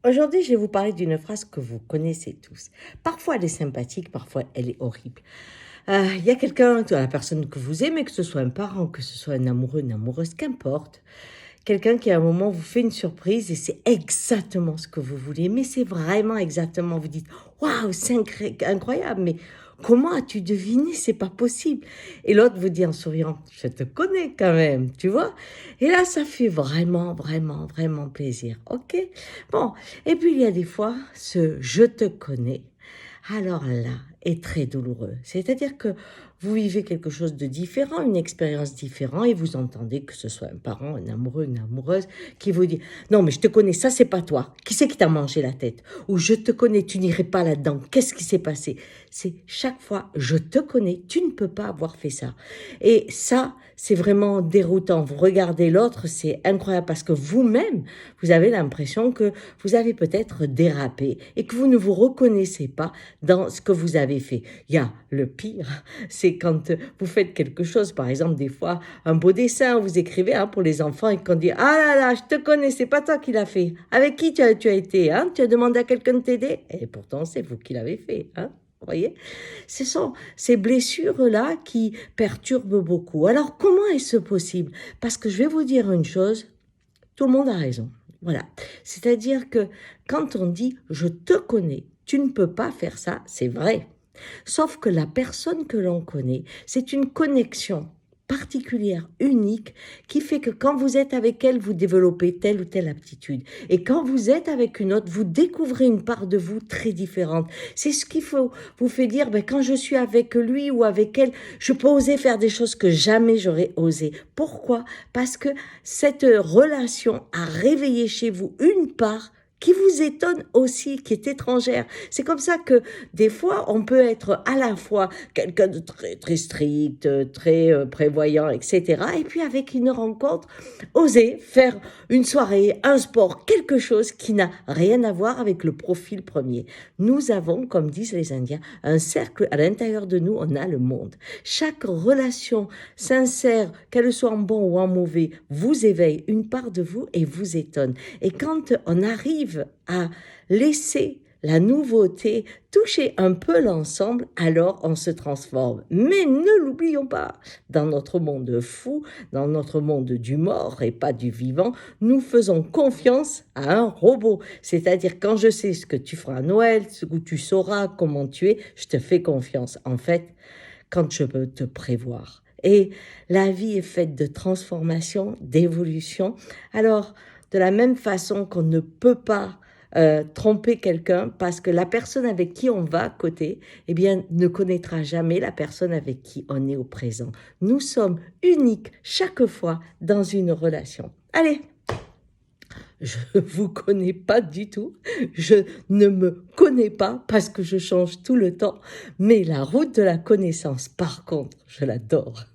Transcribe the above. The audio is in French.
Aujourd'hui, je vais vous parler d'une phrase que vous connaissez tous. Parfois, elle est sympathique, parfois, elle est horrible. Il y a quelqu'un, la personne que vous aimez, que ce soit un parent, que ce soit un amoureux, une amoureuse, qu'importe. Quelqu'un qui, à un moment, vous fait une surprise et c'est exactement ce que vous voulez. Mais c'est vraiment exactement. Vous dites, waouh, c'est incroyable, mais comment as-tu deviné? C'est pas possible. Et l'autre vous dit en souriant, je te connais quand même, tu vois? Et là, ça fait vraiment, vraiment, vraiment plaisir. OK? Bon. Et puis, il y a des fois, ce je te connais. Alors là, est très douloureux. C'est-à-dire que vous vivez quelque chose de différent, une expérience différente, et vous entendez que ce soit un parent, un amoureux, une amoureuse, qui vous dit « Non, mais je te connais, ça c'est pas toi. Qui c'est qui t'a mangé la tête ?» Ou « Je te connais, tu n'irais pas là-dedans. Qu'est-ce qui s'est passé ?» C'est chaque fois « Je te connais, tu ne peux pas avoir fait ça. » Et ça, c'est vraiment déroutant. Vous regardez l'autre, c'est incroyable parce que vous-même, vous avez l'impression que vous avez peut-être dérapé et que vous ne vous reconnaissez pas dans ce que vous avez fait. Il y a le pire, c'est quand vous faites quelque chose, par exemple, des fois, un beau dessin, vous écrivez pour les enfants et qu'on dit « Ah là là, je te connais, c'est pas toi qui l'as fait. Avec qui tu as été Tu as demandé à quelqu'un de t'aider ?» Et pourtant, c'est vous qui l'avez fait. Vous voyez, ce sont ces blessures-là qui perturbent beaucoup. Alors, comment est-ce possible? Parce que je vais vous dire une chose, tout le monde a raison. Voilà. C'est-à-dire que quand on dit « je te connais », tu ne peux pas faire ça, c'est vrai. Sauf que la personne que l'on connaît, c'est une connexion particulière, unique, qui fait que quand vous êtes avec elle, vous développez telle ou telle aptitude. Et quand vous êtes avec une autre, vous découvrez une part de vous très différente. C'est ce qu'il faut vous fait dire, quand je suis avec lui ou avec elle, je peux oser faire des choses que jamais j'aurais osé. Pourquoi? Parce que cette relation a réveillé chez vous une part qui vous étonne aussi, qui est étrangère. C'est comme ça que des fois, on peut être à la fois quelqu'un de très, très strict, très prévoyant, etc. Et puis avec une rencontre, oser faire une soirée, un sport, quelque chose qui n'a rien à voir avec le profil premier. Nous avons, comme disent les Indiens, un cercle à l'intérieur de nous, on a le monde. Chaque relation sincère, qu'elle soit en bon ou en mauvais, vous éveille une part de vous et vous étonne. Et quand on arrive à laisser la nouveauté toucher un peu l'ensemble, alors on se transforme. Mais ne l'oublions pas, dans notre monde fou, dans notre monde du mort et pas du vivant, nous faisons confiance à un robot. C'est-à-dire, quand je sais ce que tu feras à Noël, où tu sauras comment tu es, je te fais confiance. En fait, quand je peux te prévoir. Et la vie est faite de transformation, d'évolution. Alors, de la même façon qu'on ne peut pas tromper quelqu'un parce que la personne avec qui on va à côté, eh bien, ne connaîtra jamais la personne avec qui on est au présent. Nous sommes uniques chaque fois dans une relation. Allez, je vous connais pas du tout, je ne me connais pas parce que je change tout le temps, mais la route de la connaissance, par contre, je l'adore.